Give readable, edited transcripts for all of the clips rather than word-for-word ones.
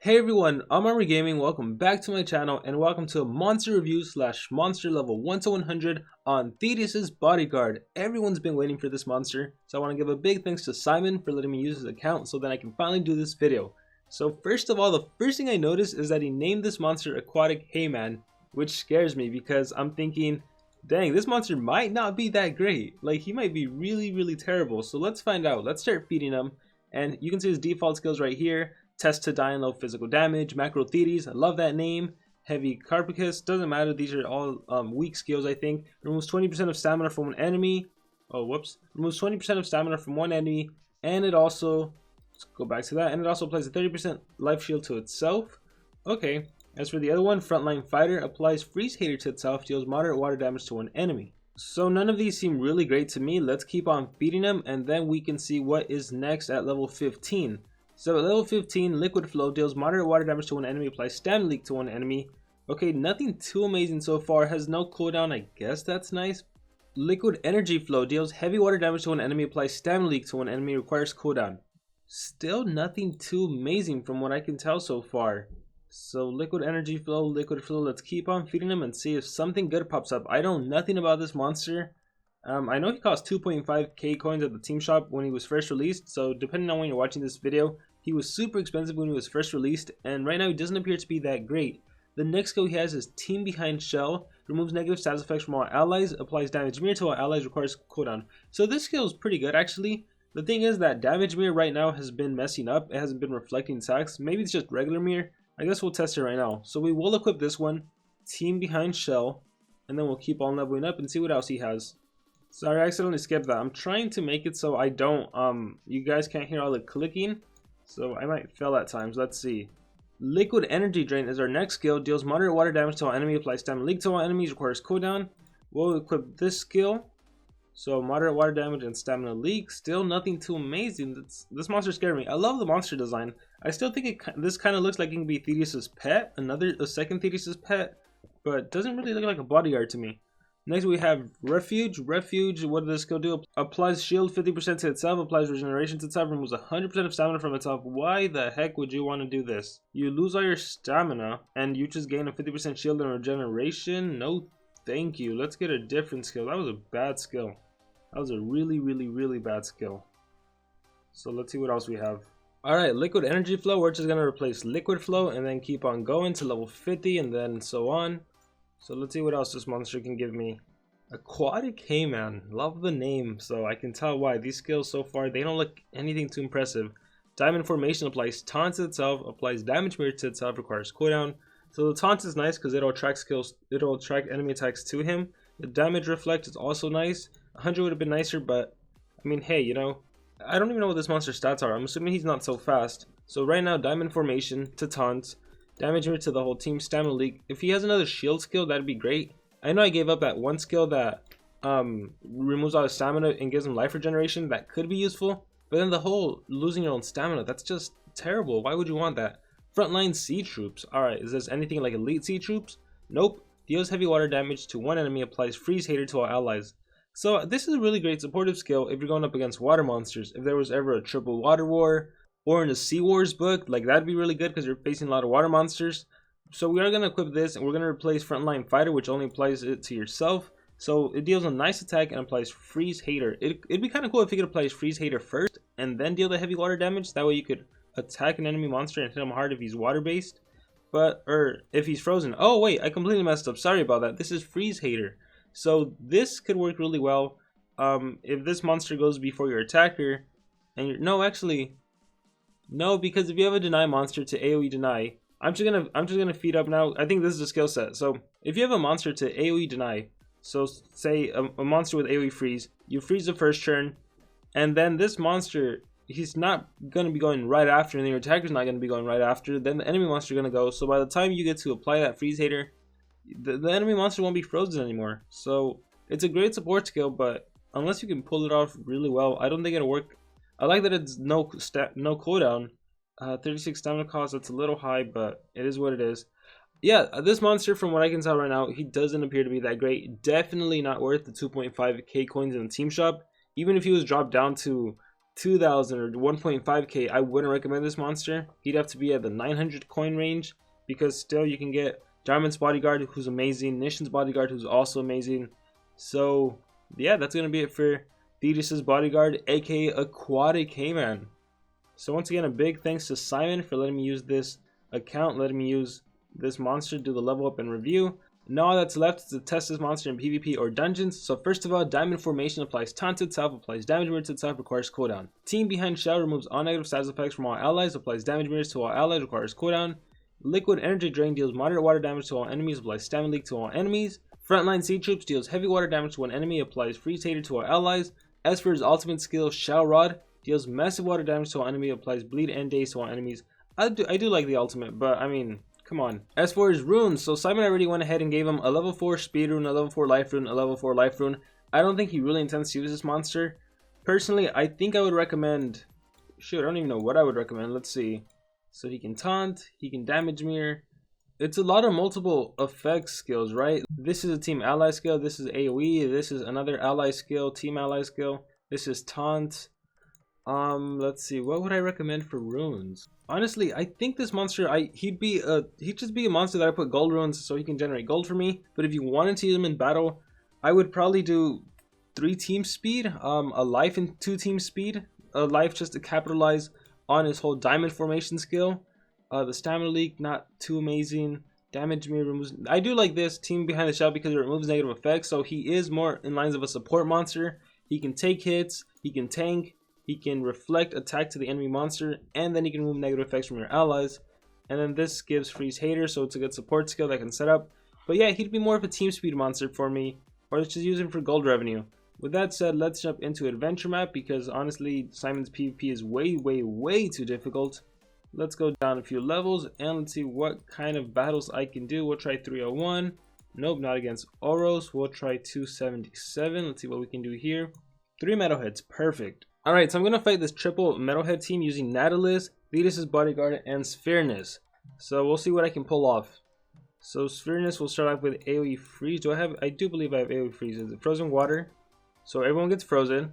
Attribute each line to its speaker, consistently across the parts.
Speaker 1: Hey everyone, I'm Armor Gaming. Welcome back to my channel and welcome to a monster review slash monster level 1 to 100 on Thety's Bodyguard. Everyone's been waiting for this monster, so I want to give a big thanks to Simon for letting me use his account so that I can finally do this video. So first of all, the first thing I noticed is that he named this monster Aquatic Hayman, which scares me because I'm thinking, dang, this monster might not be that great. Like, he might be really terrible. So let's find out. Let's start feeding him, and you can see his default skills right here. Test to die and low physical damage. Macro Thetes, I love that name. Heavy Carpicus, doesn't matter, these are all weak skills I think. Removes 20% of stamina from one enemy. Removes 20% of stamina from one enemy, and it also, let's go back to that, and it also applies a 30% life shield to itself. Okay, as for the other one, Frontline Fighter, applies Freeze Hater to itself, deals moderate water damage to one enemy. So none of these seem really great to me. Let's keep on feeding them, and then we can see what is next at level 15. So at level 15, Liquid Flow deals moderate water damage to one enemy, applies Stamina Leak to one enemy. Okay, nothing too amazing so far, has no cooldown, I guess that's nice. Liquid Energy Flow deals heavy water damage to one enemy, applies Stamina Leak to one enemy, requires cooldown. Still nothing too amazing from what I can tell so far. So Liquid Flow, let's keep on feeding them and see if something good pops up. I know nothing about this monster. I know he cost 2.5k coins at the team shop when he was first released, so depending on when you're watching this video, he was super expensive when he was first released, and right now he doesn't appear to be that great. The next skill he has is Team Behind Shell, removes negative status effects from all allies, applies damage mirror to all allies, requires cooldown. So this skill is pretty good actually. The thing is that damage mirror right now has been messing up, it hasn't been reflecting attacks, maybe it's just regular mirror. I guess we'll test it right now. So we will equip this one, Team Behind Shell, and then we'll keep on leveling up and see what else he has. Sorry, I accidentally skipped that. I'm trying to make it so I don't, you guys can't hear all the clicking, so I might fail at times. Let's see. Liquid Energy Drain is our next skill, deals moderate water damage to all enemy, applies Stamina Leak to all enemies, requires cooldown. We'll equip this skill, so moderate water damage and Stamina Leak. Still nothing too amazing. This monster scared me. I love the monster design. I still think this kind of looks like it can be Thety's pet, a second Thety's pet, but doesn't really look like a bodyguard to me. Next we have Refuge. Refuge, what does this skill do? Applies shield 50% to itself, applies regeneration to itself, removes 100% of stamina from itself. Why the heck would you want to do this? You lose all your stamina and you just gain a 50% shield and regeneration? No thank you. Let's get a different skill. That was a bad skill. That was a really bad skill. So let's see what else we have. Alright, Liquid Energy Flow. We're just going to replace Liquid Flow and then keep on going to level 50 and then so on. So let's see what else this monster can give me. Aquatic Hayman, love the name, so I can tell why. These skills so far, they don't look anything too impressive. Diamond Formation applies taunt to itself, applies damage mirror to itself, requires cooldown. So the taunt is nice because it'll attract enemy attacks to him. The damage reflect is also nice. 100 would have been nicer, but I mean, hey, you know, I don't even know what this monster's stats are. I'm assuming he's not so fast. So right now, Diamond Formation to taunt. Damage mirror to the whole team, Stamina Leak. If he has another shield skill, that'd be great. I know I gave up that one skill that removes all his stamina and gives him life regeneration. That could be useful. But then the whole losing your own stamina, that's just terrible. Why would you want that? Frontline Sea Troops. Alright, is this anything like Elite Sea Troops? Nope. Deals heavy water damage to one enemy, applies Freeze Hater to all allies. So this is a really great supportive skill if you're going up against water monsters. If there was ever a triple water war, or in the Sea Wars book, like that'd be really good because you're facing a lot of water monsters. So we are going to equip this and we're going to replace Frontline Fighter, which only applies it to yourself. So it deals a nice attack and applies Freeze Hater. It'd be kind of cool if you could apply Freeze Hater first and then deal the heavy water damage. That way you could attack an enemy monster and hit him hard if he's water based. Or if he's frozen. Oh wait, I completely messed up. Sorry about that. This is Freeze Hater. So this could work really well if this monster goes before your attacker. And you're, no, because if you have a deny monster to AoE deny, I'm just gonna feed up now. I think this is a skill set. So if you have a monster to AoE deny, so say a monster with AoE freeze, you freeze the first turn, and then this monster, he's not gonna be going right after, and then your attacker's not gonna be going right after. Then the enemy monster is gonna go. So by the time you get to apply that Freeze Hater, the enemy monster won't be frozen anymore. So it's a great support skill, but unless you can pull it off really well, I don't think it'll work. I like that it's no cooldown. 36 stamina cost, that's a little high, but it is what it is. Yeah, this monster, from what I can tell right now, he doesn't appear to be that great. Definitely not worth the 2.5k coins in the team shop. Even if he was dropped down to 2,000 or 1.5k, I wouldn't recommend this monster. He'd have to be at the 900 coin range, because still you can get Diamond's Bodyguard, who's amazing, Nishan's Bodyguard, who's also amazing. So yeah, that's gonna be it for Thetis's Bodyguard, aka Aquatic Caveman. So once again, a big thanks to Simon for letting me use this account, letting me use this monster, do the level up and review. Now all that's left is to test this monster in PvP or dungeons. So first of all, Diamond Formation applies taunt to itself, applies damage mirror to itself, requires cooldown. Team Behind Shell removes all negative status effects from all allies, applies damage mirrors to all allies, requires cooldown. Liquid Energy Drain deals moderate water damage to all enemies, applies Stamina Leak to all enemies. Frontline Sea Troops deals heavy water damage to one enemy, applies Freeze Hater to all allies. As for his ultimate skill, Shell Rod deals massive water damage to all enemy, applies Bleed and Daze to all enemies. I do like the ultimate, but I mean, come on. As for his runes, so Simon already went ahead and gave him a level 4 speed rune, a level 4 life rune, a level 4 life rune. I don't think he really intends to use this monster. Personally, I think I would recommend... Shoot, I don't even know what I would recommend. Let's see. So he can taunt, he can damage mirror. It's a lot of multiple effects skills, right? This is a team ally skill, this is AoE, this is another ally skill, team ally skill. This is taunt. Let's see, what would I recommend for runes? Honestly, I think this monster, he'd just be a monster that I put gold runes so he can generate gold for me. But if you wanted to use him in battle, I would probably do 3 team speed, a life and 2 team speed. A life just to capitalize on his whole diamond formation skill. The stamina leak, not too amazing. Damage mirror removes. I do like this team behind the shell because it removes negative effects. So he is more in lines of a support monster. He can take hits, he can tank, he can reflect attack to the enemy monster, and then he can remove negative effects from your allies. And then this gives Freeze Hater, so it's a good support skill that I can set up. But yeah, he'd be more of a team speed monster for me, or let's just use him for gold revenue. With that said, let's jump into Adventure Map, because honestly, Simon's PvP is way too difficult. Let's go down a few levels, and let's see what kind of battles I can do. We'll try 301. Nope, not against Oros. We'll try 277. Let's see what we can do here. 3 metalheads, perfect. Alright, so I'm going to fight this triple metalhead team using Nautilus, Thetis's Bodyguard, and Sphereness. So we'll see what I can pull off. So Sphereness will start off with AoE Freeze. I do believe I have AoE Freeze. Is it Frozen Water? So everyone gets frozen.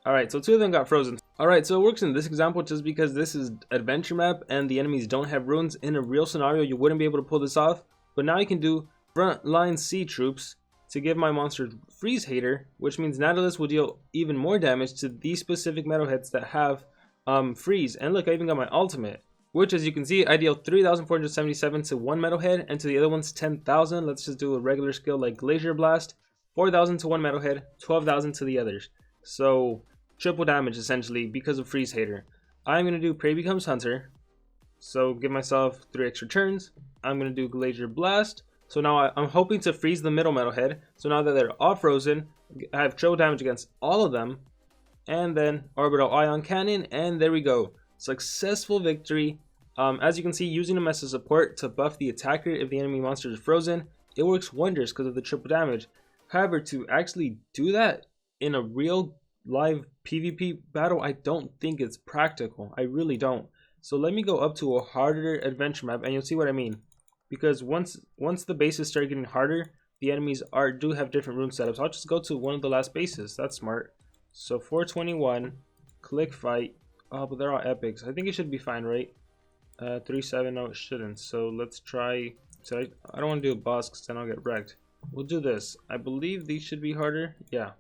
Speaker 1: Alright, so 2 of them got frozen. Alright, so it works in this example just because this is Adventure Map and the enemies don't have runes. In a real scenario, you wouldn't be able to pull this off. But now you can do Frontline Sea Troops to give my monster Freeze Hater, which means Nautilus will deal even more damage to these specific metalheads that have freeze. And look, I even got my ultimate, which as you can see, I deal 3,477 to one metalhead, and to the other ones 10,000. Let's just do a regular skill like Glacier Blast, 4,000 to one metalhead, 12,000 to the others. So triple damage essentially because of Freeze Hater. I'm going to do Prey Becomes Hunter, so give myself 3 extra turns. I'm going to do Glacier Blast. So now I'm hoping to freeze the middle metalhead. So now that they're all frozen, I have triple damage against all of them. And then Orbital Ion Cannon, and there we go. Successful victory. As you can see, using them as a support to buff the attacker if the enemy monster is frozen, it works wonders because of the triple damage. However, to actually do that in a real live PvP battle, I don't think it's practical. I really don't. So let me go up to a harder adventure map and you'll see what I mean. Because once the bases start getting harder, the enemies do have different rune setups. I'll just go to one of the last bases. That's smart. So 421, click fight. Oh, but they're all epics. I think it should be fine, right? 3-7, no it shouldn't. So let's try. So I don't want to do a boss because then I'll get wrecked. We'll do this. I believe these should be harder. Yeah.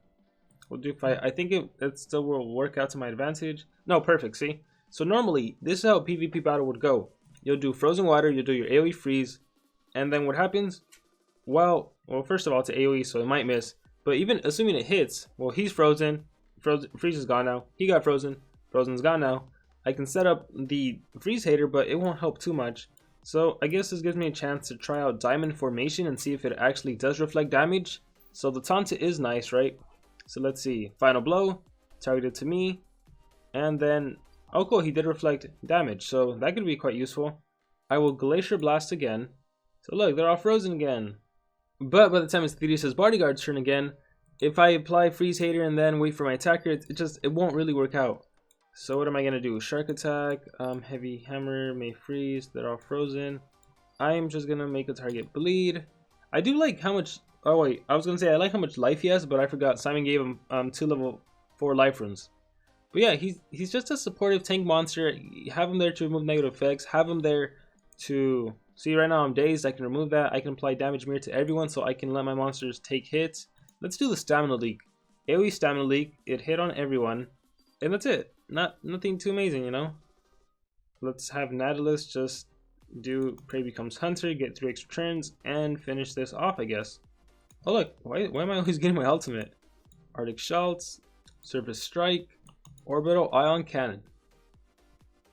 Speaker 1: We'll do fight. I think it still will work out to my advantage. No, perfect, see? So normally, this is how a PvP battle would go. You'll do Frozen Water, you'll do your AoE Freeze, and then what happens? Well, first of all, it's AoE, so it might miss. But even assuming it hits, well, he's frozen. Freeze is gone now. He got frozen. Frozen's gone now. I can set up the Freeze Hater, but it won't help too much. So I guess this gives me a chance to try out Diamond Formation and see if it actually does reflect damage. So the taunt is nice, right? So let's see. Final Blow, targeted to me, and then... Oh cool, he did reflect damage, so that could be quite useful. I will Glacier Blast again. So look, they're all frozen again. But by the time it's Thetis's Bodyguard's turn again, if I apply Freeze Hater and then wait for my attacker, it won't really work out. So what am I going to do? Shark Attack, Heavy Hammer, May Freeze, they're all frozen. I am just going to make a target bleed. I do like how much... Oh wait, I was going to say I like how much life he has, but I forgot Simon gave him 2 level 4 life runes. But yeah, he's just a supportive tank monster. Have him there to remove negative effects. Have him there to see. Right now I'm dazed. I can remove that. I can apply damage mirror to everyone, so I can let my monsters take hits. Let's do the stamina leak. AoE stamina leak. It hit on everyone, and that's it. Nothing too amazing, you know. Let's have Nautilus just do Prey becomes Hunter, get 3 extra turns, and finish this off, I guess. Oh look, why am I always getting my ultimate? Arctic Schultz, Surface Strike, Orbital Ion Cannon.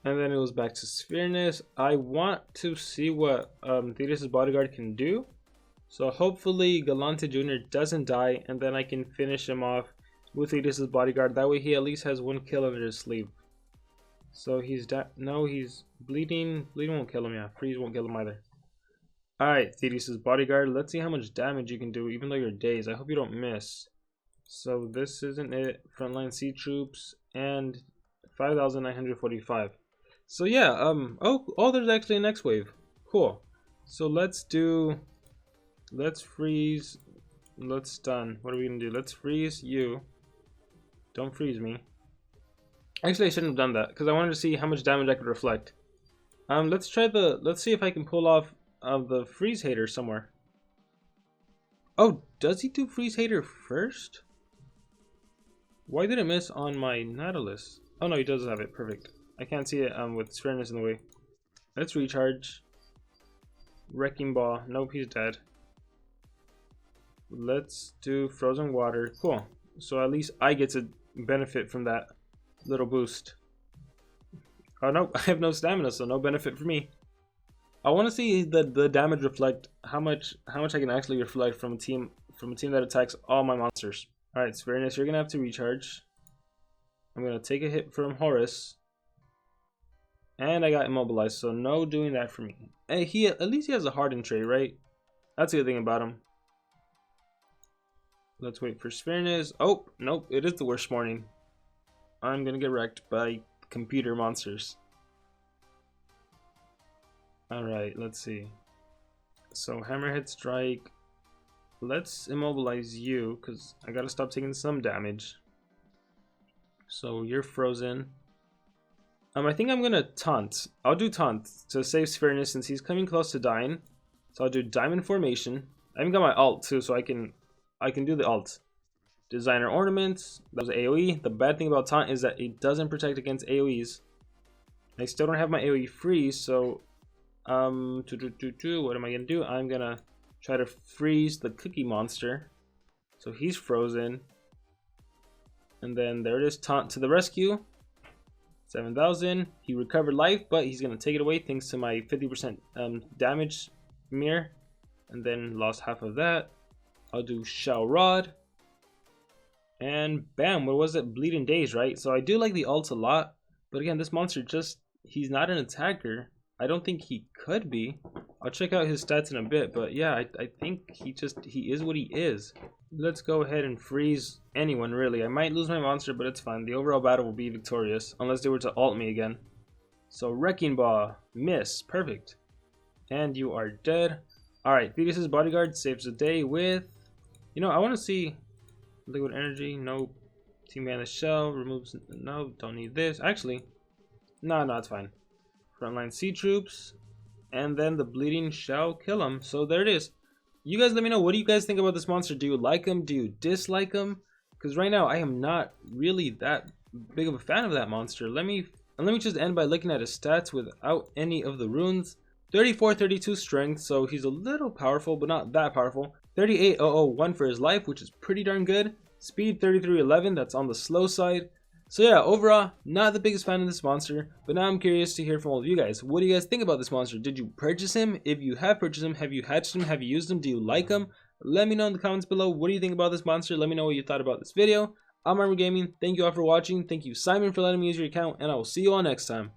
Speaker 1: And then it goes back to Sphereness. I want to see what Thetis' Bodyguard can do. So hopefully Galante Jr. doesn't die, and then I can finish him off with Thetis' Bodyguard. That way he at least has 1 kill under his sleeve. So he's no, he's bleeding. Bleeding won't kill him, yeah. Freeze won't kill him either. Alright, Thetis' Bodyguard. Let's see how much damage you can do, even though you're dazed. I hope you don't miss. So this isn't it. Frontline Sea Troops and 5,945. So yeah, oh, there's actually a next wave. Cool. So let's freeze, let's stun. What are we gonna do? Let's freeze you. Don't freeze me. Actually, I shouldn't have done that because I wanted to see how much damage I could reflect. Let's see if I can pull off the freeze hater somewhere. Oh, does he do freeze hater first? Why did it miss on my Nautilus? Oh no, he does have it. Perfect. I can't see it with Sphereness in the way. Let's recharge. Wrecking Ball. Nope, he's dead. Let's do Frozen Water. Cool. So at least I get to benefit from that little boost. Oh no, I have no stamina, so no benefit for me. I want to see the damage reflect how much I can actually reflect from a team that attacks all my monsters. All right, Sphereness, you're gonna have to recharge. I'm gonna take a hit from Horus, and I got immobilized, so no doing that for me. Hey, at least he has a hardened trait, right? That's the good thing about him. Let's wait for Sphereness. Oh nope, it is the worst morning. I'm gonna get wrecked by computer monsters. Alright, let's see. So Hammerhead Strike. Let's immobilize you because I gotta stop taking some damage. So you're frozen. I think I'm gonna taunt. I'll do taunt to save Sphereness since he's coming close to dying. So I'll do Diamond Formation. I even got my ult too, so I can do the ult. Designer Ornaments. That was AoE. The bad thing about taunt is that it doesn't protect against AoEs. I still don't have my AoE freeze, so what am I gonna do? I'm gonna try to freeze the cookie monster. So he's frozen. And then there it is, taunt to the rescue. 7,000. He recovered life, but he's gonna take it away thanks to my 50% damage mirror. And then lost half of that. I'll do Shell Rod. And bam, what was it? Bleeding Daze, right? So I do like the ults a lot. But again, this monster he's not an attacker. I don't think he could be. I'll check out his stats in a bit, but yeah, I think he is what he is. Let's go ahead and freeze anyone, really. I might lose my monster, but it's fine. The overall battle will be victorious, unless they were to ult me again. So Wrecking Ball, miss, perfect. And you are dead. Alright, Thetis' Bodyguard saves the day with, you know, I want to see Liquid Energy, nope. Team Bandit Shell, removes, no, don't need this. Actually, no, it's fine. Frontline Sea Troops, and then the Bleeding Shell kill him. So there it is. You guys let me know, what do you guys think about this monster? Do you like him? Do you dislike him? Because right now I am not really that big of a fan of that monster. Let me just end by looking at his stats without any of the runes. 34, 32 strength, so he's a little powerful, but not that powerful. 38,001 for his life, which is pretty darn good. Speed 3311, that's on the slow side. So yeah, overall, not the biggest fan of this monster, but now I'm curious to hear from all of you guys. What do you guys think about this monster? Did you purchase him? If you have purchased him, have you hatched him? Have you used him? Do you like him? Let me know in the comments below. What do you think about this monster? Let me know what you thought about this video. I'm Armor Gaming. Thank you all for watching. Thank you, Simon, for letting me use your account, and I will see you all next time.